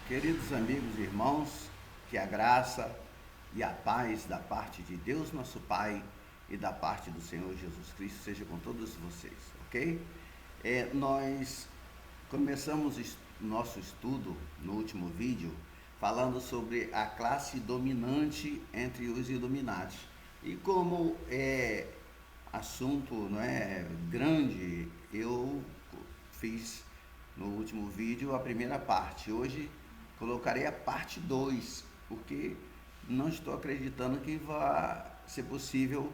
Queridos amigos e irmãos, que a graça e a paz da parte de Deus nosso Pai e da parte do Senhor Jesus Cristo seja com todos vocês, ok? Nós começamos nosso estudo no último vídeo falando sobre a classe dominante entre os Illuminati. E como é assunto, não é, grande, eu fiz no último vídeo a primeira parte. Hoje colocarei a parte 2, porque não estou acreditando que vai ser possível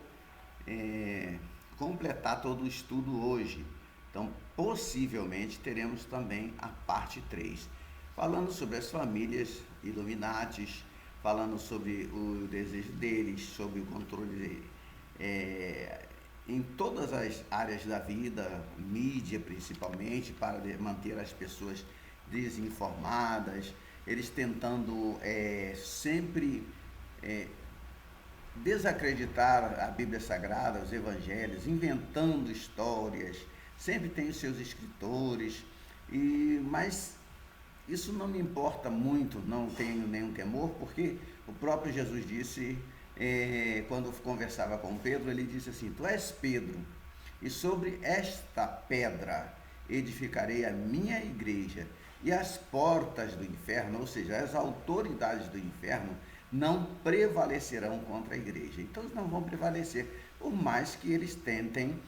completar todo o estudo hoje. Então, possivelmente, teremos também a parte 3, falando sobre as famílias Illuminatis, falando sobre o desejo deles, sobre o controle em todas as áreas da vida, mídia principalmente, para manter as pessoas desinformadas, eles tentando sempre desacreditar a Bíblia Sagrada, os Evangelhos, inventando histórias, sempre tem os seus escritores, mas isso não me importa muito, não tenho nenhum temor, porque o próprio Jesus disse, quando conversava com Pedro, ele disse assim: tu és Pedro, e sobre esta pedra edificarei a minha igreja, e as portas do inferno, ou seja, as autoridades do inferno, não prevalecerão contra a igreja. Então eles não vão prevalecer, por mais que eles tentem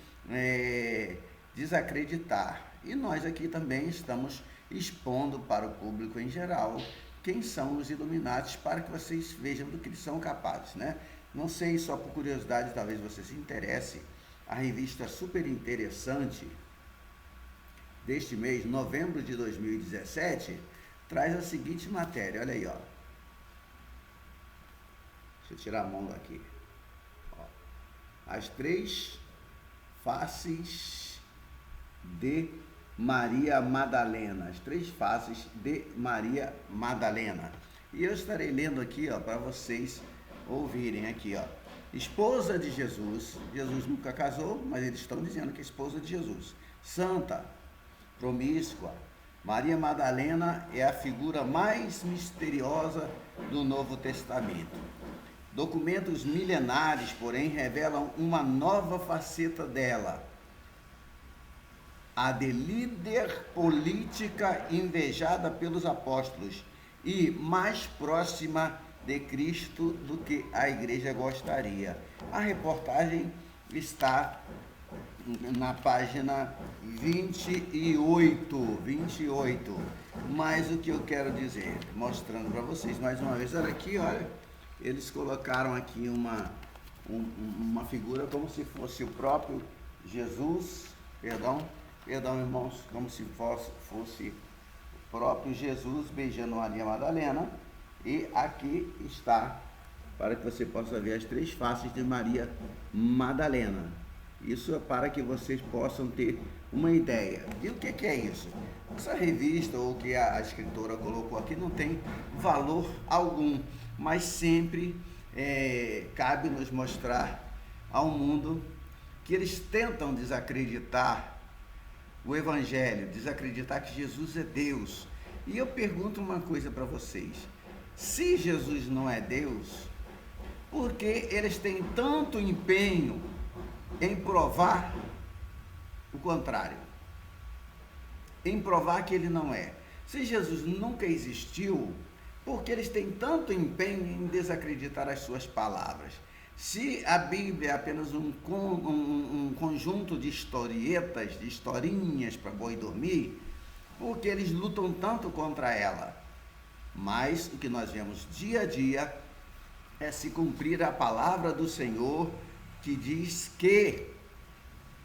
desacreditar. E nós aqui também estamos expondo para o público em geral quem são os Illuminatis, para que vocês vejam do que eles são capazes, né? Não sei, só por curiosidade, talvez você se interesse, a revista super interessante deste mês, novembro de 2017, traz a seguinte matéria, olha aí, ó. Deixa eu tirar a mão daqui. Ó. As 3 faces de Maria Madalena, as 3 faces de Maria Madalena. E eu estarei lendo aqui, ó, para vocês ouvirem aqui, ó. Esposa de Jesus, Jesus nunca casou, mas eles estão dizendo que é esposa de Jesus. Santa, promíscua, Maria Madalena é a figura mais misteriosa do Novo Testamento. Documentos milenares, porém, revelam uma nova faceta dela, a de líder política invejada pelos apóstolos e mais próxima de Cristo do que a igreja gostaria. A reportagem está na página 28, mas o que eu quero dizer, mostrando para vocês mais uma vez, olha aqui, olha, eles colocaram aqui uma figura como se fosse o próprio Jesus, perdão irmãos, como se fosse o próprio Jesus beijando Maria Madalena, e aqui está, para que você possa ver as 3 faces de Maria Madalena. Isso é para que vocês possam ter uma ideia. E o que é isso? Essa revista, ou que a escritora colocou aqui, não tem valor algum, mas sempre cabe nos mostrar ao mundo que eles tentam desacreditar o Evangelho, desacreditar que Jesus é Deus. E eu pergunto uma coisa para vocês: se Jesus não é Deus, por que eles têm tanto empenho em provar o contrário, em provar que ele não é? Se Jesus nunca existiu, por que eles têm tanto empenho em desacreditar as suas palavras? Se a Bíblia é apenas um conjunto de historietas, de historinhas para boi dormir, por que eles lutam tanto contra ela? Mas o que nós vemos dia a dia é se cumprir a palavra do Senhor, que diz que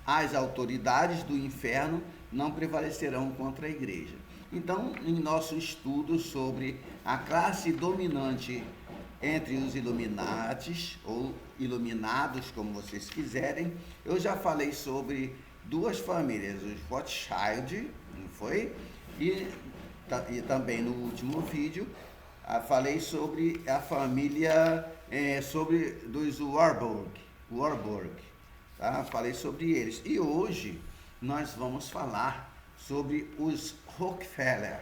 as autoridades do inferno não prevalecerão contra a igreja. Então, em nosso estudo sobre a classe dominante entre os Illuminatis, ou iluminados, como vocês quiserem, eu já falei sobre 2 famílias, os Rothschild, não foi? E também no último vídeo falei sobre a família dos Warburg, tá? Falei sobre eles. E hoje nós vamos falar sobre os Rockefeller.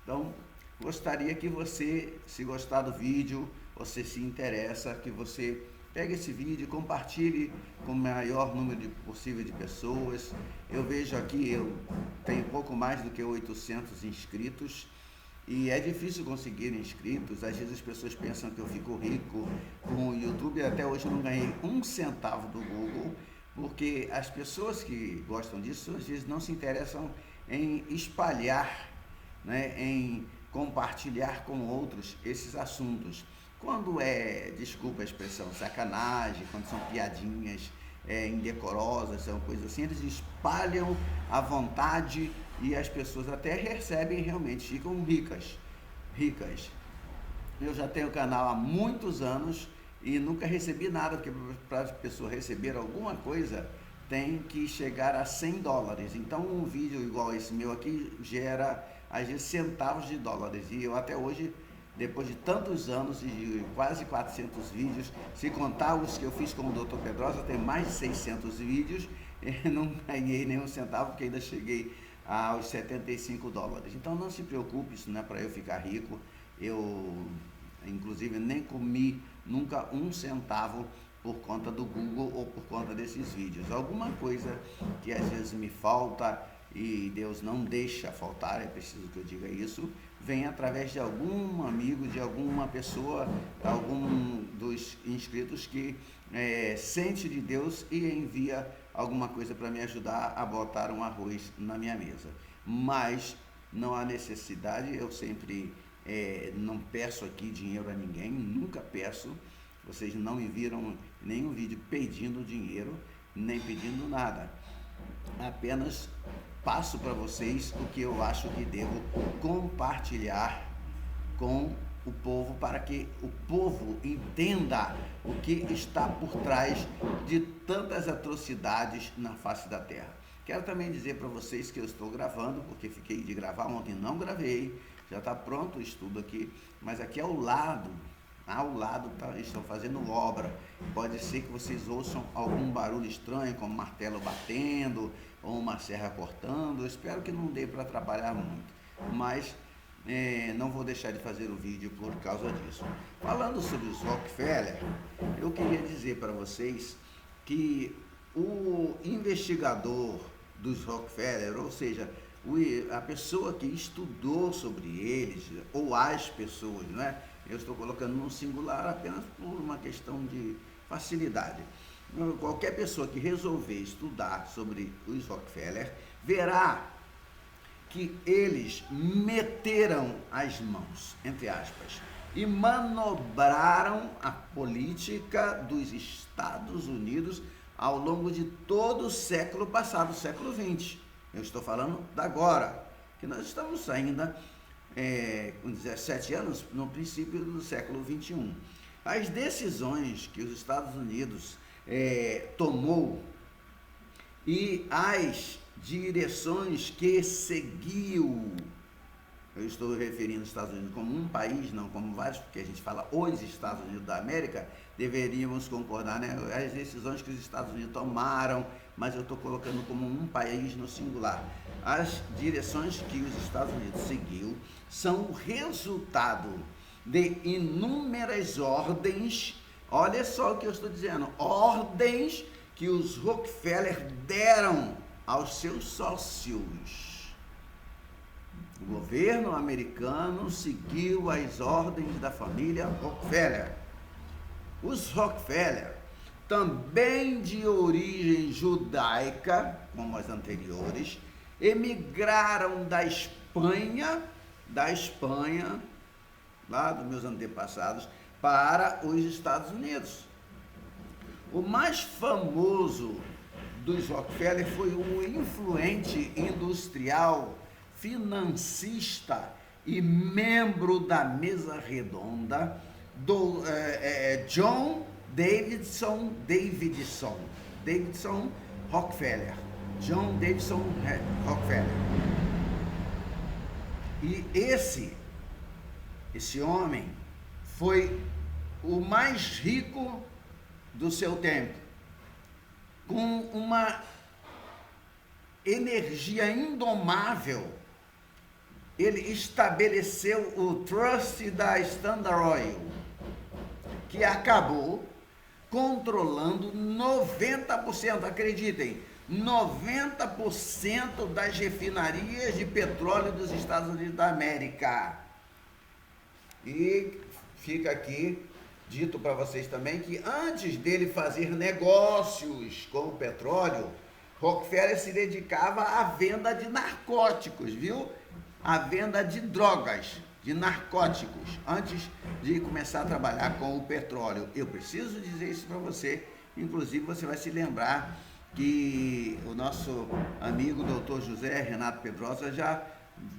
Então, gostaria que você, se gostar do vídeo, você se interessa, que você pegue esse vídeo e compartilhe com o maior número possível de pessoas. Eu vejo aqui, eu tenho pouco mais do que 800 inscritos e é difícil conseguir inscritos. Às vezes as pessoas pensam que eu fico rico com o YouTube. Até hoje eu não ganhei um centavo do Google, porque as pessoas que gostam disso às vezes não se interessam em espalhar, né, em compartilhar com outros esses assuntos. Quando é, desculpa a expressão, sacanagem, quando são piadinhas indecorosas, são coisas assim, eles espalham à vontade e as pessoas até recebem, realmente ficam ricas. Eu já tenho canal há muitos anos e nunca recebi nada, porque para a pessoa receber alguma coisa tem que chegar a $100. Então um vídeo igual esse meu aqui gera às vezes centavos de dólares, e eu até hoje, depois de tantos anos e de quase 400 vídeos, se contar os que eu fiz com o Dr. Pedrosa, tem mais de 600 vídeos, e não ganhei nenhum centavo, porque ainda cheguei aos $75. Então não se preocupe, isso não é para eu ficar rico. Eu, inclusive, nem comi nunca um centavo por conta do Google ou por conta desses vídeos. Alguma coisa que às vezes me falta, e Deus não deixa faltar, é preciso que eu diga isso, vem através de algum amigo, de alguma pessoa, algum dos inscritos que sente de Deus e envia alguma coisa para me ajudar a botar um arroz na minha mesa. Mas não há necessidade, eu sempre não peço aqui dinheiro a ninguém, nunca peço. Vocês não me viram nenhum vídeo pedindo dinheiro, nem pedindo nada. Apenas passo para vocês o que eu acho que devo compartilhar com o povo, para que o povo entenda o que está por trás de tantas atrocidades na face da terra. Quero também dizer para vocês que eu estou gravando, porque fiquei de gravar ontem, não gravei, já está pronto o estudo aqui, mas aqui ao lado estão fazendo obra. Pode ser que vocês ouçam algum barulho estranho, como martelo batendo ou uma serra cortando. Eu espero que não dê para atrapalhar muito, mas não vou deixar de fazer o vídeo por causa disso. Falando sobre os Rockefeller, eu queria dizer para vocês que o investigador dos Rockefeller, ou seja, a pessoa que estudou sobre eles, ou as pessoas, não é? Eu estou colocando no singular apenas por uma questão de facilidade. Qualquer pessoa que resolver estudar sobre os Rockefeller verá que eles meteram as mãos, entre aspas, e manobraram a política dos Estados Unidos ao longo de todo o século passado, o século XX. Eu estou falando da agora, que nós estamos ainda com 17 anos no princípio do século XXI. As decisões que os Estados Unidos tomou e as direções que seguiu, eu estou referindo os Estados Unidos como um país, não como vários, porque a gente fala os Estados Unidos da América, deveríamos concordar, né? As decisões que os Estados Unidos tomaram, mas eu estou colocando como um país no singular. As direções que os Estados Unidos seguiu são o resultado de inúmeras ordens. Olha só o que eu estou dizendo, ordens que os Rockefeller deram aos seus sócios. O governo americano seguiu as ordens da família Rockefeller. Os Rockefeller, também de origem judaica, como as anteriores, emigraram da Espanha, lá dos meus antepassados, para os Estados Unidos. O mais famoso dos Rockefeller foi o influente industrial, financista e membro da mesa redonda do John Davidson Rockefeller. John Davidson Rockefeller. E esse homem foi o mais rico do seu tempo, com uma energia indomável ele estabeleceu o trust da Standard Oil, que acabou controlando 90%, acreditem, 90% das refinarias de petróleo dos Estados Unidos da América. E fica aqui dito para vocês também que antes dele fazer negócios com o petróleo, Rockefeller se dedicava à venda de narcóticos, viu? A venda de drogas, de narcóticos, antes de começar a trabalhar com o petróleo. Eu preciso dizer isso para você, inclusive você vai se lembrar que o nosso amigo Dr. José Renato Pedrosa já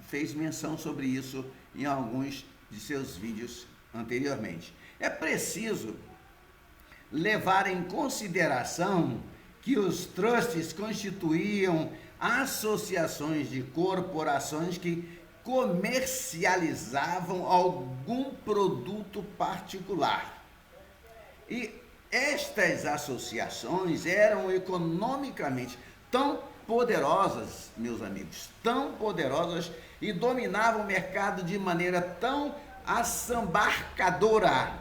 fez menção sobre isso em alguns de seus vídeos anteriormente. É preciso levar em consideração que os trusts constituíam associações de corporações que comercializavam algum produto particular. E estas associações eram economicamente tão poderosas, meus amigos, tão poderosas, e dominavam o mercado de maneira tão assambarcadora,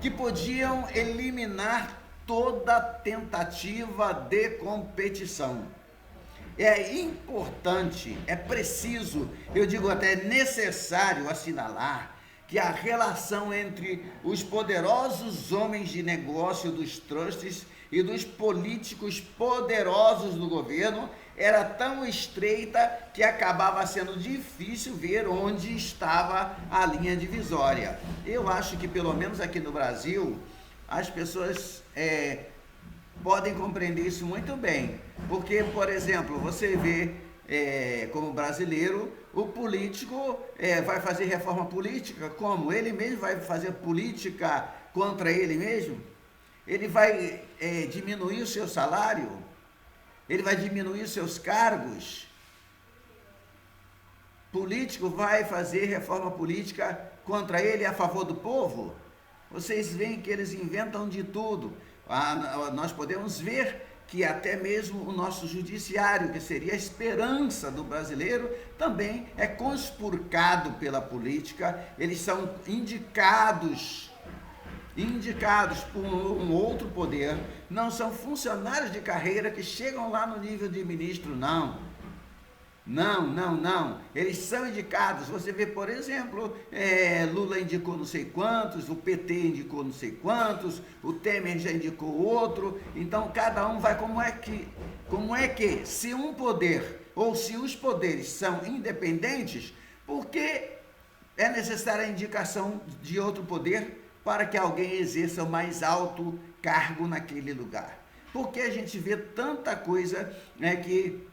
que podiam eliminar toda tentativa de competição. É importante, é preciso, eu digo até necessário assinalar que a relação entre os poderosos homens de negócio dos trusts e dos políticos poderosos do governo era tão estreita que acabava sendo difícil ver onde estava a linha divisória. Eu acho que, pelo menos aqui no Brasil, as pessoas podem compreender isso muito bem. Porque, por exemplo, você vê, como brasileiro, o político vai fazer reforma política como? Ele mesmo vai fazer política contra ele mesmo? Ele vai diminuir o seu salário? Ele vai diminuir os seus cargos? Político vai fazer reforma política contra ele a favor do povo? Vocês veem que eles inventam de tudo. Nós podemos ver que até mesmo o nosso judiciário, que seria a esperança do brasileiro, também é conspurcado pela política. Eles são indicados por um outro poder, não são funcionários de carreira que chegam lá no nível de ministro, não. Eles são indicados. Você vê, por exemplo, Lula indicou não sei quantos, o PT indicou não sei quantos, o Temer já indicou outro. Então, cada um vai como é que se um poder ou se os poderes são independentes, por que é necessária a indicação de outro poder para que alguém exerça o mais alto cargo naquele lugar? Porque a gente vê tanta coisa que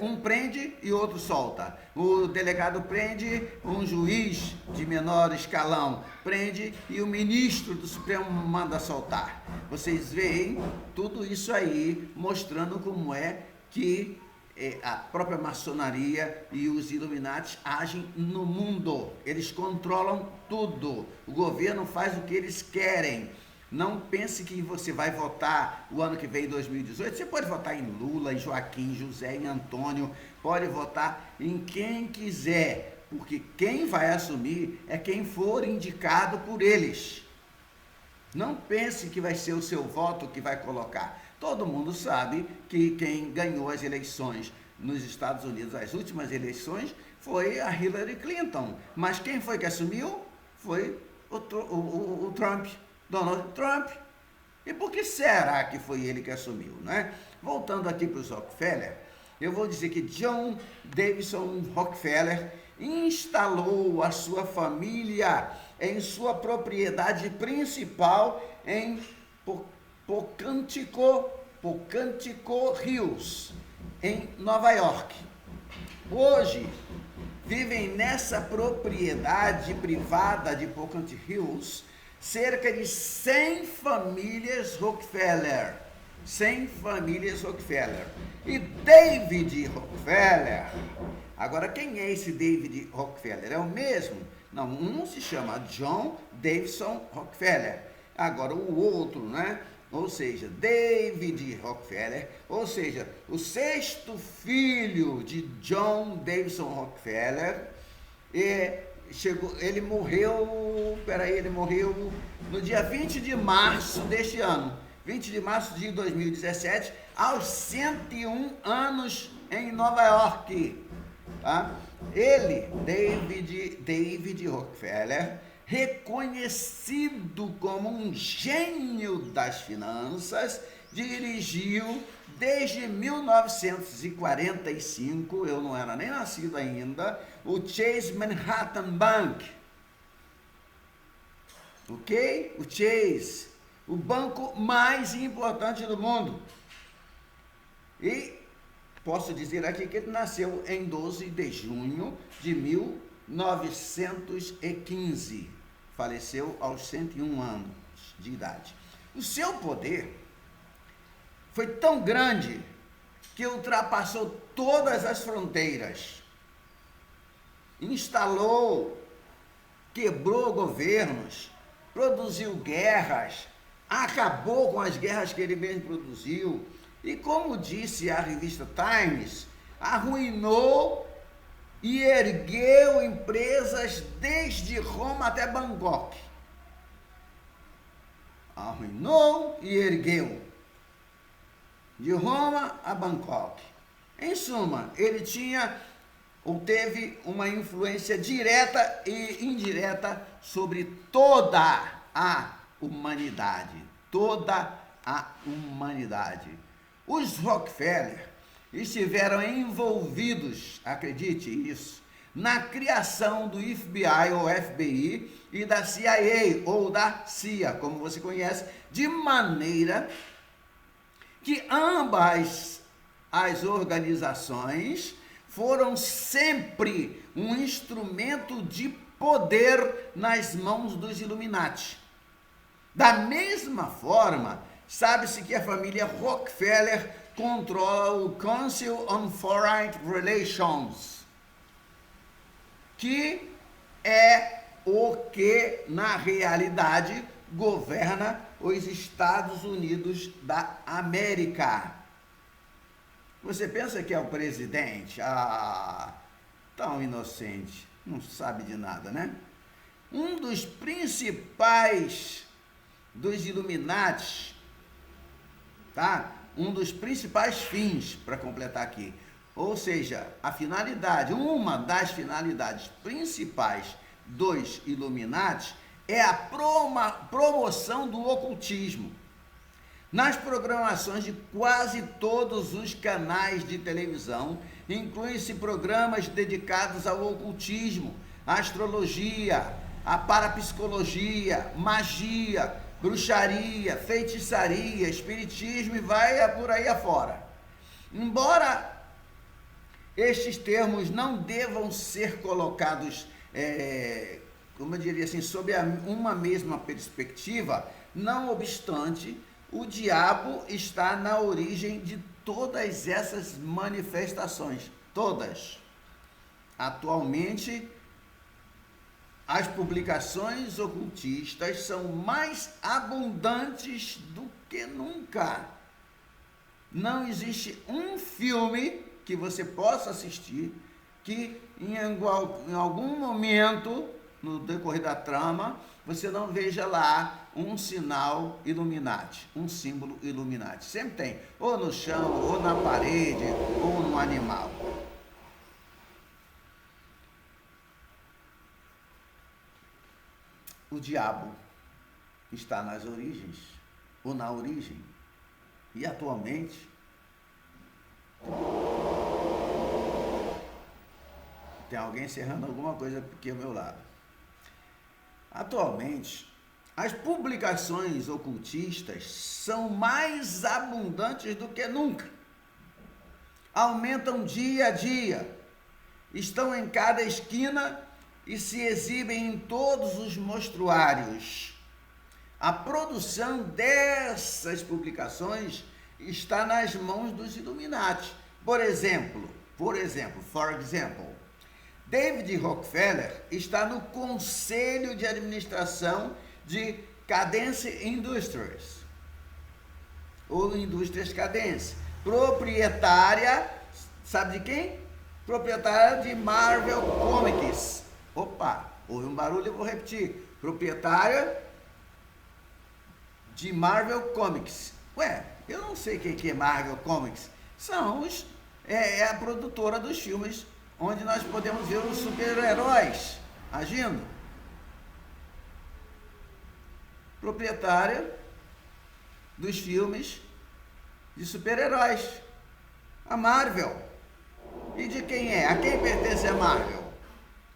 um prende e outro solta. O delegado prende, um juiz de menor escalão prende e o ministro do Supremo manda soltar. Vocês veem tudo isso aí mostrando como é que a própria maçonaria e os Illuminati agem no mundo. Eles controlam tudo. O governo faz o que eles querem. Não pense que você vai votar o ano que vem, 2018. Você pode votar em Lula, em Joaquim, José, em Antônio. Pode votar em quem quiser. Porque quem vai assumir é quem for indicado por eles. Não pense que vai ser o seu voto que vai colocar. Todo mundo sabe que quem ganhou as eleições nos Estados Unidos, as últimas eleições, foi a Hillary Clinton. Mas quem foi que assumiu? Foi o Trump. Donald Trump. E por que será que foi ele que assumiu, né? Voltando aqui para os Rockefeller, eu vou dizer que John Davison Rockefeller instalou a sua família em sua propriedade principal em Pocantico Hills, em Nova York. Hoje, vivem nessa propriedade privada de Pocantico Hills cerca de 100 famílias Rockefeller. 100 famílias Rockefeller. E David Rockefeller, agora quem é esse David Rockefeller? É o mesmo? Não, um se chama John Davison Rockefeller. Agora o outro, né? ou seja, David Rockefeller, ou seja, o sexto filho de John Davidson Rockefeller, ele morreu no dia 20 de março deste ano, 20 de março de 2017, aos 101 anos em Nova York. Tá? Ele, David Rockefeller, reconhecido como um gênio das finanças, dirigiu desde 1945, eu não era nem nascido ainda, o Chase Manhattan Bank. Ok? O Chase, o banco mais importante do mundo. E posso dizer aqui que ele nasceu em 12 de junho de 1915. Faleceu aos 101 anos de idade. O seu poder foi tão grande que ultrapassou todas as fronteiras. Instalou, quebrou governos, produziu guerras, acabou com as guerras que ele mesmo produziu. E como disse a revista Times, arruinou e ergueu empresas desde Roma até Bangkok. Arruinou e ergueu. De Roma a Bangkok. Em suma, ele teve uma influência direta e indireta sobre toda a humanidade. Toda a humanidade. Os Rockefeller estiveram envolvidos, acredite isso, na criação do FBI ou FBI e da CIA ou da CIA, como você conhece, de maneira que ambas as organizações foram sempre um instrumento de poder nas mãos dos Illuminati. Da mesma forma, sabe-se que a família Rockefeller controla o Council on Foreign Relations, que é o que, na realidade, governa os Estados Unidos da América. Você pensa que é o presidente? Tão inocente, não sabe de nada, né? Um dos principais dos Illuminati, tá? Um dos principais fins, para completar aqui, ou seja, uma das finalidades principais dos Illuminati é a promoção do ocultismo. Nas programações de quase todos os canais de televisão, incluem-se programas dedicados ao ocultismo, à astrologia, à parapsicologia, magia, bruxaria, feitiçaria, espiritismo e vai por aí afora. Embora estes termos não devam ser colocados, como eu diria assim, sob uma mesma perspectiva, não obstante, o diabo está na origem de todas essas manifestações, todas. Atualmente, as publicações ocultistas são mais abundantes do que nunca. Não existe um filme que você possa assistir que em algum momento, no decorrer da trama, você não veja lá um sinal Illuminati, um símbolo Illuminati. Sempre tem, ou no chão, ou na parede, ou no animal. O diabo está nas origens, ou na origem, e atualmente tem alguém encerrando alguma coisa aqui ao meu lado. Atualmente, as publicações ocultistas são mais abundantes do que nunca. Aumentam dia a dia, estão em cada esquina e se exibem em todos os mostruários. A produção dessas publicações está nas mãos dos Illuminati. For example, David Rockefeller está no conselho de administração de Cadence Industries. ou Indústrias Cadence. Proprietária, sabe de quem? Proprietária de Marvel Comics. Opa, houve um barulho, eu vou repetir. Proprietária de Marvel Comics. Ué, eu não sei quem que é Marvel Comics. São é a produtora dos filmes onde nós podemos ver os super-heróis agindo. Proprietária dos filmes de super-heróis. A Marvel. E de quem é? A quem pertence a Marvel?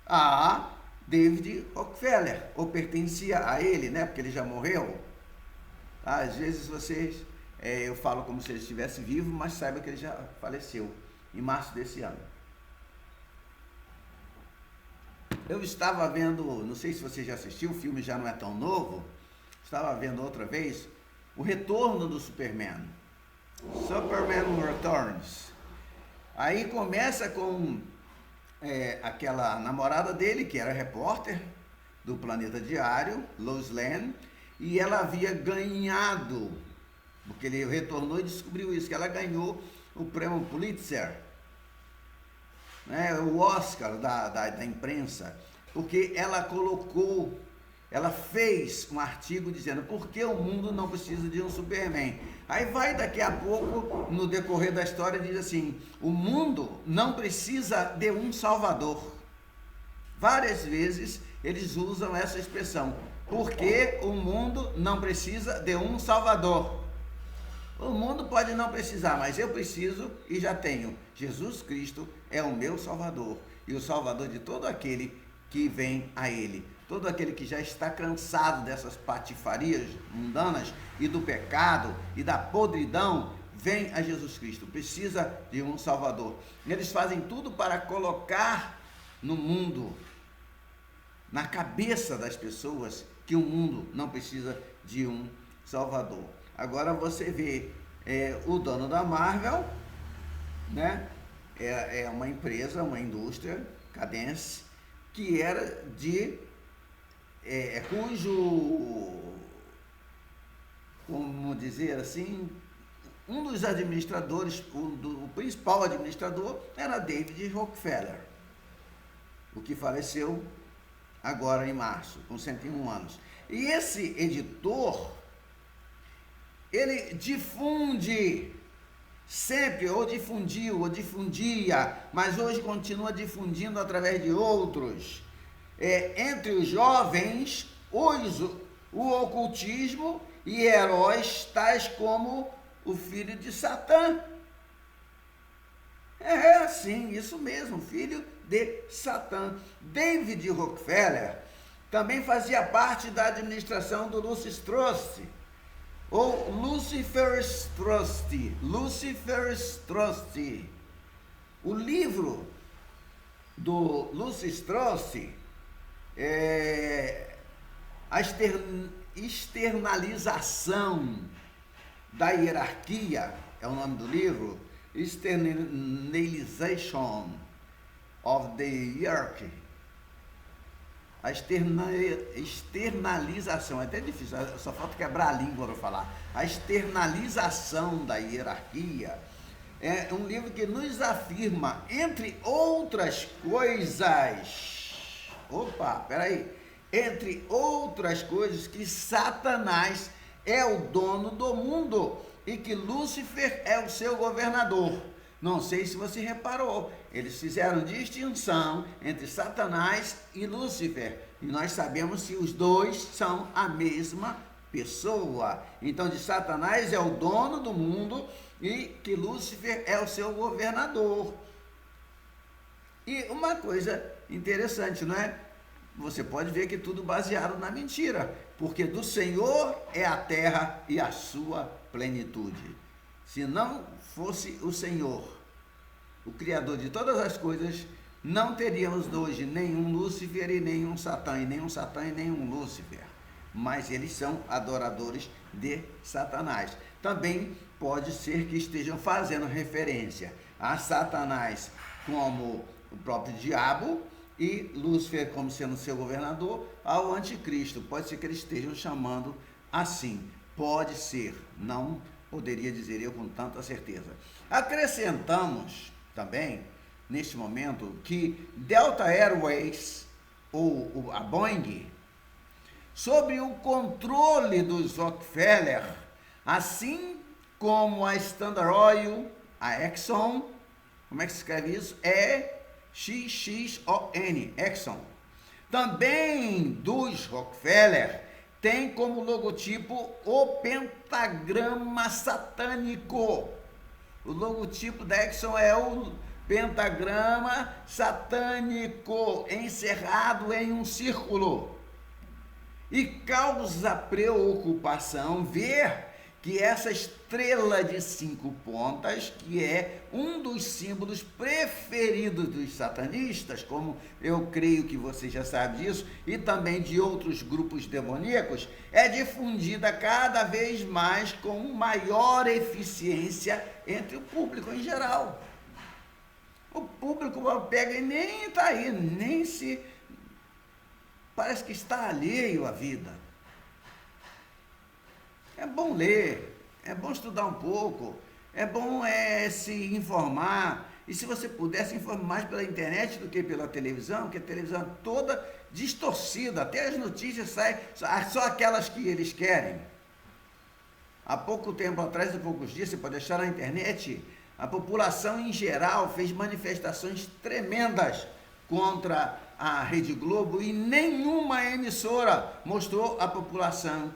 A David Rockefeller. Ou pertencia a ele, né? Porque ele já morreu. Às vezes eu falo como se ele estivesse vivo, mas saiba que ele já faleceu em março desse ano. Eu estava vendo, não sei se você já assistiu, o filme já não é tão novo, estava vendo outra vez, o retorno do Superman. Superman Returns. Aí começa com aquela namorada dele, que era repórter do Planeta Diário, Lois Lane, e ela havia ganhado, porque ele retornou e descobriu isso, que ela ganhou o prêmio Pulitzer, né, o Oscar da imprensa, porque ela fez um artigo dizendo por que o mundo não precisa de um Superman. Aí vai daqui a pouco, no decorrer da história, diz assim, o mundo não precisa de um salvador. Várias vezes eles usam essa expressão, porque o mundo não precisa de um salvador. O mundo pode não precisar, mas eu preciso e já tenho. Jesus Cristo é o meu Salvador e o Salvador de todo aquele que vem a Ele. Todo aquele que já está cansado dessas patifarias mundanas e do pecado e da podridão, vem a Jesus Cristo. Precisa de um Salvador. Eles fazem tudo para colocar no mundo, na cabeça das pessoas, que o mundo não precisa de um Salvador. Agora você vê o dono da Marvel, né? É uma empresa, uma indústria, Cadence, que era cujo, como dizer assim, um dos administradores, o principal administrador era David Rockefeller, o que faleceu agora em março, com 101 anos. E esse editor, ele difunde sempre, ou difundiu, ou difundia, mas hoje continua difundindo através de outros, entre os jovens, o ocultismo e heróis tais como o filho de Satã. Sim, isso mesmo, filho de Satã. David Rockefeller também fazia parte da administração do Lucis Trust, ou Lucifer's Trust. Lucifer's Trust. O livro do Lucis Trust a externalização da hierarquia, é o nome do livro, Externalization of the Hierarchy. A externalização, é até difícil, só falta quebrar a língua para falar. A externalização da hierarquia é um livro que nos afirma, entre outras coisas, entre outras coisas, que Satanás é o dono do mundo e que Lúcifer é o seu governador. Não sei se você reparou, eles fizeram distinção entre Satanás e Lúcifer, e nós sabemos que os dois são a mesma pessoa. Então, de Satanás é o dono do mundo e que Lúcifer é o seu governador. E uma coisa interessante, não é? Você pode ver que tudo baseado na mentira, porque do Senhor é a terra e a sua plenitude. Se não fosse o Senhor, o Criador de todas as coisas, não teríamos hoje nenhum Lúcifer e nenhum Satã, e nenhum Satã e nenhum Lúcifer. Mas eles são adoradores de Satanás. Também pode ser que estejam fazendo referência a Satanás como o próprio diabo e Lúcifer como sendo seu governador, ao anticristo. Pode ser que eles estejam chamando assim. Pode ser, não poderia dizer eu com tanta certeza. Acrescentamos também, neste momento, que Delta Airways, ou a Boeing, sob o controle dos Rockefeller, assim como a Standard Oil, a Exxon, como é que se escreve isso? E-X-X-O-N, Exxon. Também dos Rockefeller, tem como logotipo o pentagrama satânico. O logotipo da Exxon é o pentagrama satânico, encerrado em um círculo. E causa preocupação ver que essa estrela de 5 pontas, que é um dos símbolos preferidos dos satanistas, como eu creio que você já sabe disso, e também de outros grupos demoníacos, é difundida cada vez mais com maior eficiência entre o público em geral. O público pega e nem está aí, nem se... parece que está alheio à vida. É bom ler, é bom estudar um pouco, é bom se informar. E se você puder se informar mais pela internet do que pela televisão, porque a televisão é toda distorcida, até as notícias saem só aquelas que eles querem. Há pouco tempo atrás, há poucos dias, você pode achar na internet, a população em geral fez manifestações tremendas contra a Rede Globo e nenhuma emissora mostrou a população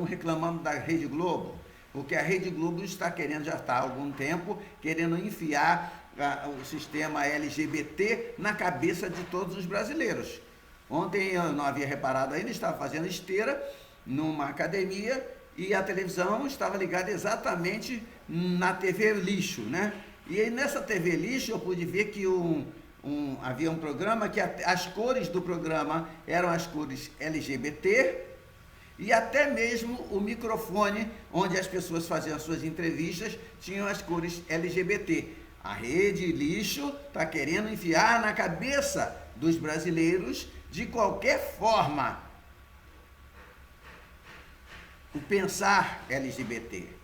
reclamando da Rede Globo, porque a Rede Globo está querendo, já está há algum tempo, querendo enfiar o sistema LGBT na cabeça de todos os brasileiros. Ontem eu não havia reparado ainda, estava fazendo esteira numa academia e a televisão estava ligada exatamente na TV Lixo, né? E aí nessa TV Lixo eu pude ver que havia um programa que as cores do programa eram as cores LGBT, e até mesmo o microfone onde as pessoas faziam as suas entrevistas tinham as cores LGBT. A Rede Lixo está querendo enfiar na cabeça dos brasileiros, de qualquer forma, o pensar LGBT.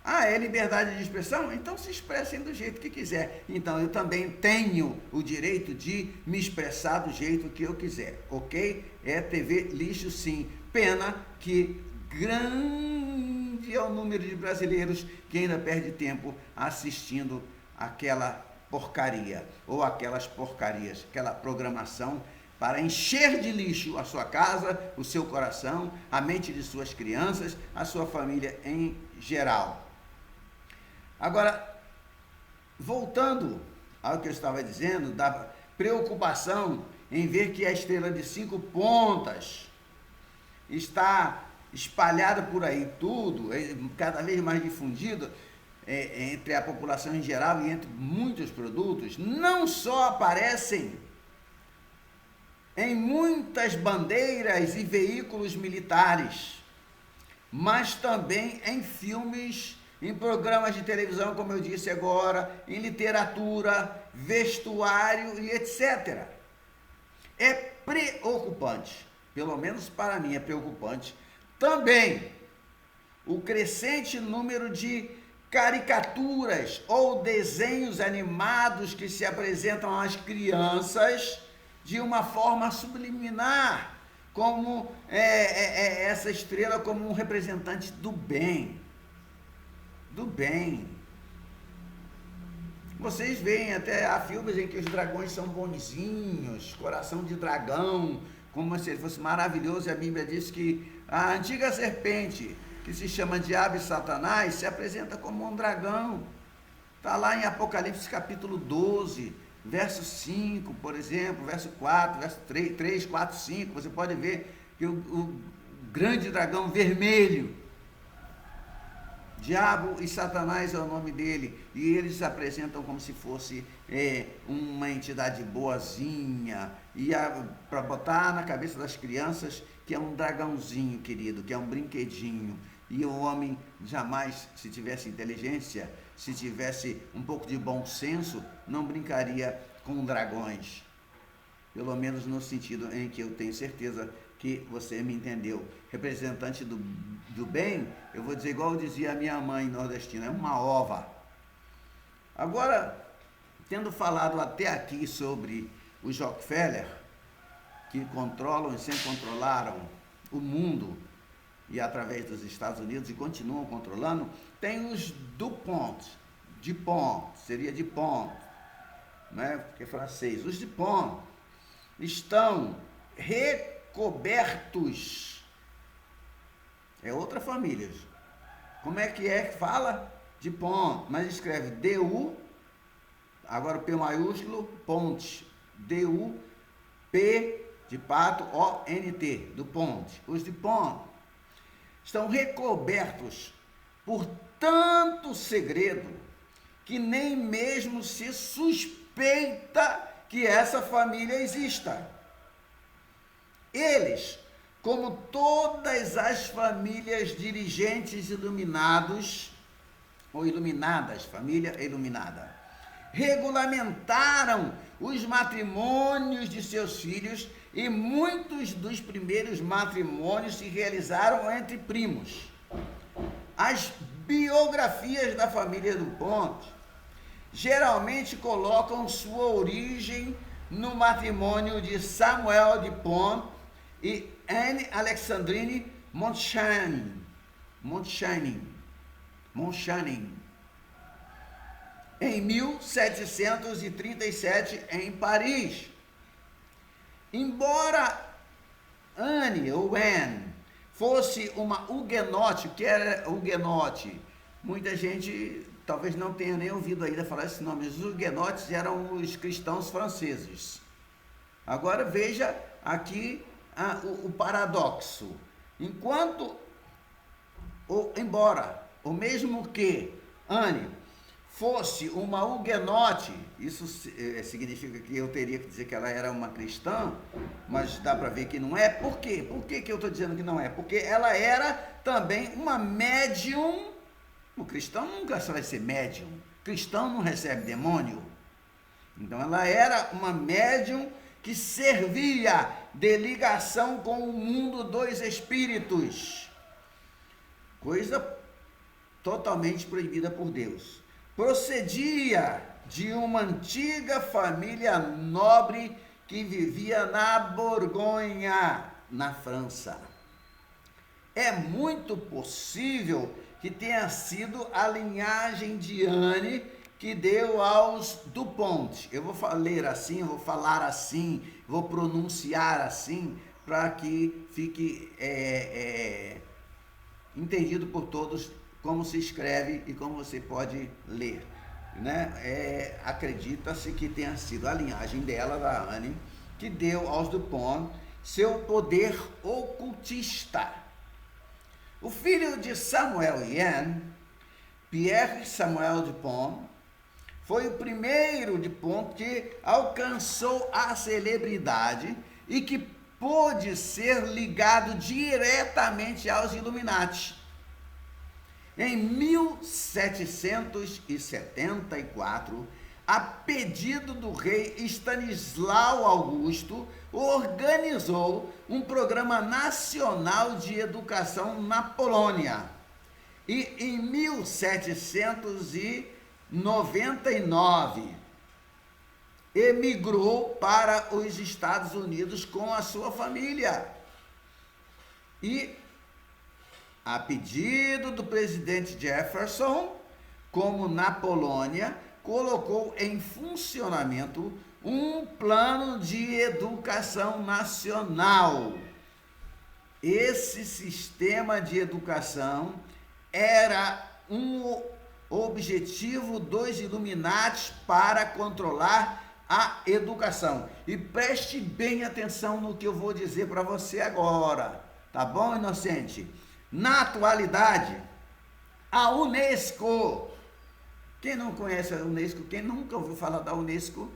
É liberdade de expressão? Então se expressem do jeito que quiser. Então eu também tenho o direito de me expressar do jeito que eu quiser, ok? É TV Lixo sim. Pena que grande é o número de brasileiros que ainda perde tempo assistindo aquela porcaria, ou aquelas porcarias, aquela programação para encher de lixo a sua casa, o seu coração, a mente de suas crianças, a sua família em geral. Agora, voltando ao que eu estava dizendo, da preocupação em ver que a estrela de 5 pontas está espalhada por aí tudo, cada vez mais difundida entre a população em geral e entre muitos produtos, não só aparecem em muitas bandeiras e veículos militares, mas também em filmes, em programas de televisão, como eu disse agora, em literatura, vestuário e etc. É preocupante, pelo menos para mim é preocupante, também o crescente número de caricaturas ou desenhos animados que se apresentam às crianças de uma forma subliminar, como essa estrela como um representante do bem. Do bem. Vocês veem até há filmes em que os dragões são bonzinhos, coração de dragão, como se ele fosse maravilhoso, e a Bíblia diz que a antiga serpente, que se chama Diabo e Satanás, se apresenta como um dragão. Está lá em Apocalipse capítulo 12, verso 5, por exemplo, verso 4, verso 3, 4, 5, você pode ver que o grande dragão vermelho, Diabo e Satanás é o nome dele, e eles se apresentam como se fosse uma entidade boazinha, e para botar na cabeça das crianças que é um dragãozinho, querido, que é um brinquedinho, e o homem jamais, se tivesse inteligência, se tivesse um pouco de bom senso, não brincaria com dragões, pelo menos no sentido em que eu tenho certeza que você me entendeu. Representante do bem, eu vou dizer igual dizia a minha mãe nordestina, é uma ova. Agora, tendo falado até aqui sobre os Rockefeller, que controlam e sempre controlaram o mundo, e através dos Estados Unidos, e continuam controlando, tem os DuPont, seria DuPont, né? Porque é francês. Os DuPont estão recobertos, é outra família. Como é que fala? DuPont, mas escreve D-U, agora P maiúsculo, Ponte, D-U-P de pato, O-N-T, DuPont. Os DuPont estão recobertos por tanto segredo que nem mesmo se suspeita que essa família exista. Eles, como todas as famílias dirigentes iluminados, ou iluminadas, família iluminada, regulamentaram os matrimônios de seus filhos e muitos dos primeiros matrimônios se realizaram entre primos. As biografias da família DuPont geralmente colocam sua origem no matrimônio de Samuel DuPont e Anne Alexandrine Montchanin, em 1737 em Paris. Embora Anne fosse uma huguenote, que era huguenote, muita gente talvez não tenha nem ouvido ainda falar esse nome. Os huguenotes eram os cristãos franceses. Agora veja aqui o paradoxo. Embora, ou mesmo que Anne fosse uma huguenote, isso significa que eu teria que dizer que ela era uma cristã, mas dá para ver que não é. Por quê? Por que eu estou dizendo que não é? Porque ela era também uma médium. O cristão nunca vai ser médium. O cristão não recebe demônio. Então ela era uma médium que servia de ligação com o mundo dos espíritos. Coisa totalmente proibida por Deus. Procedia de uma antiga família nobre que vivia na Borgonha, na França. É muito possível que tenha sido a linhagem de Anne que deu aos DuPont. Eu vou ler assim, eu vou falar assim, vou pronunciar assim, para que fique entendido por todos como se escreve e como você pode ler, né? Acredita-se que tenha sido a linhagem dela, da Anne, que deu aos DuPont seu poder ocultista. O filho de Samuel e Anne, Pierre Samuel DuPont, foi o primeiro DuPont que alcançou a celebridade e que pôde ser ligado diretamente aos Illuminati. Em 1774, a pedido do rei Stanislau Augusto, organizou um programa nacional de educação na Polônia. E em 1799, emigrou para os Estados Unidos com a sua família. E, a pedido do presidente Jefferson, como na Polônia, colocou em funcionamento um plano de educação nacional. Esse sistema de educação era um objetivo dos Illuminati para controlar a educação. E preste bem atenção no que eu vou dizer para você agora, tá bom, inocente? Na atualidade, a Unesco, quem não conhece a Unesco, quem nunca ouviu falar da Unesco?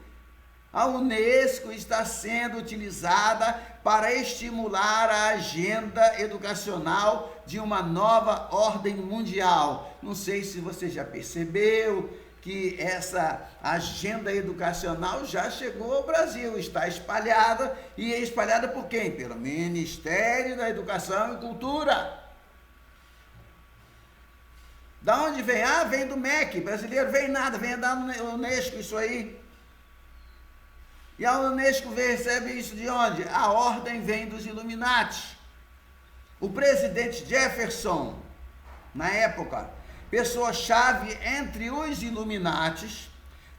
A Unesco está sendo utilizada para estimular a agenda educacional de uma nova ordem mundial. Não sei se você já percebeu que essa agenda educacional já chegou ao Brasil, está espalhada, e é espalhada por quem? Pelo Ministério da Educação e Cultura. Da onde vem? Ah, vem do MEC, brasileiro vem nada, vem da Unesco isso aí. E a Unesco recebe isso de onde? A ordem vem dos Illuminati. O presidente Jefferson, na época, pessoa-chave entre os Illuminatis,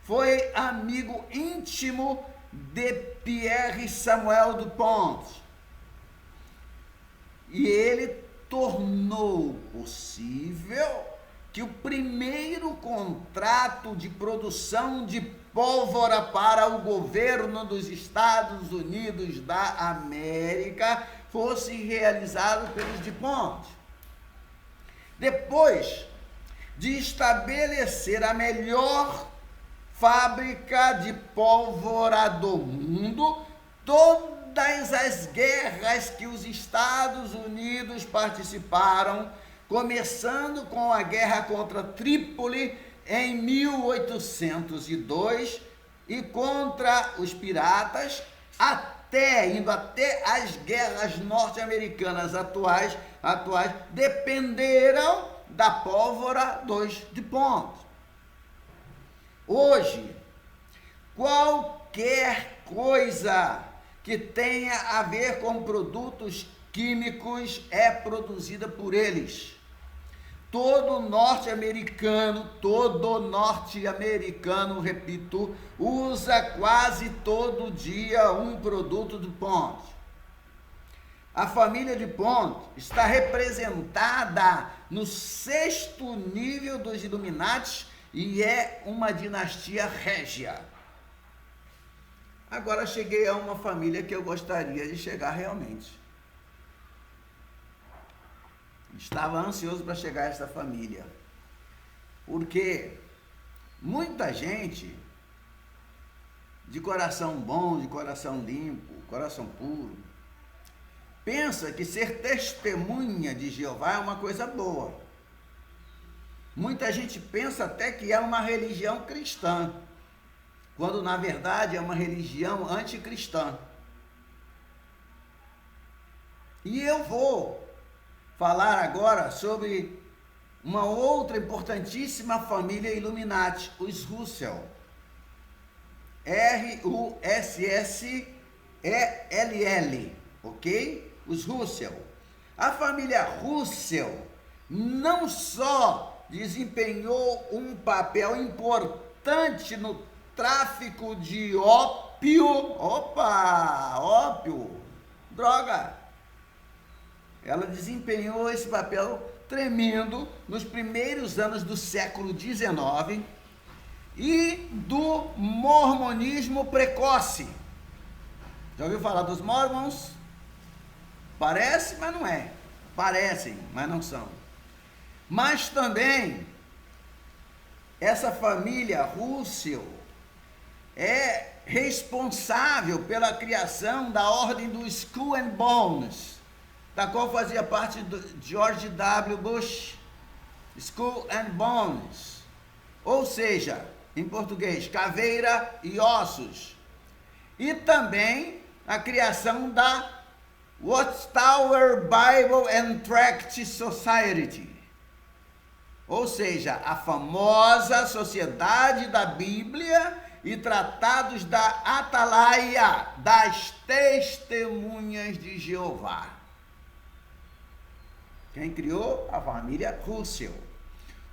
foi amigo íntimo de Pierre Samuel Dupont. E ele tornou possível que o primeiro contrato de produção de pólvora para o governo dos Estados Unidos da América fosse realizado pelos Dupont. Depois de estabelecer a melhor fábrica de pólvora do mundo, todas as guerras que os Estados Unidos participaram, começando com a guerra contra Trípoli em 1802 e contra os piratas, indo até as guerras norte-americanas atuais, dependeram da pólvora dos Dupont. Hoje, qualquer coisa que tenha a ver com produtos químicos é produzida por eles. Todo norte-americano, repito, usa quase todo dia um produto Dupont. A família Dupont está representada no 6º nível dos Illuminati e é uma dinastia régia. Agora cheguei a uma família que eu gostaria de chegar realmente. Estava ansioso para chegar a essa família, porque muita gente de coração bom, de coração limpo, coração puro, pensa que ser testemunha de Jeová é uma coisa boa. Muita gente pensa até que é uma religião cristã, quando na verdade é uma religião anticristã. E eu vou falar agora sobre uma outra importantíssima família Illuminati, os Russell. R-U-S-S-E-L-L, ok? Os Russell. A família Russell não só desempenhou um papel importante no tráfico de ópio, ópio, droga. Ela desempenhou esse papel tremendo nos primeiros anos do século XIX e do mormonismo precoce. Já ouviu falar dos Mormons? Parece, mas não é. Parecem, mas não são. Mas também, essa família Russell é responsável pela criação da ordem do Skull and Bones, da qual fazia parte do George W. Bush, Skull and Bones, ou seja, em português, caveira e ossos. E também a criação da Watchtower Bible and Tract Society, ou seja, a famosa Sociedade da Bíblia e Tratados da Atalaia, das Testemunhas de Jeová. Quem criou? A família Russell.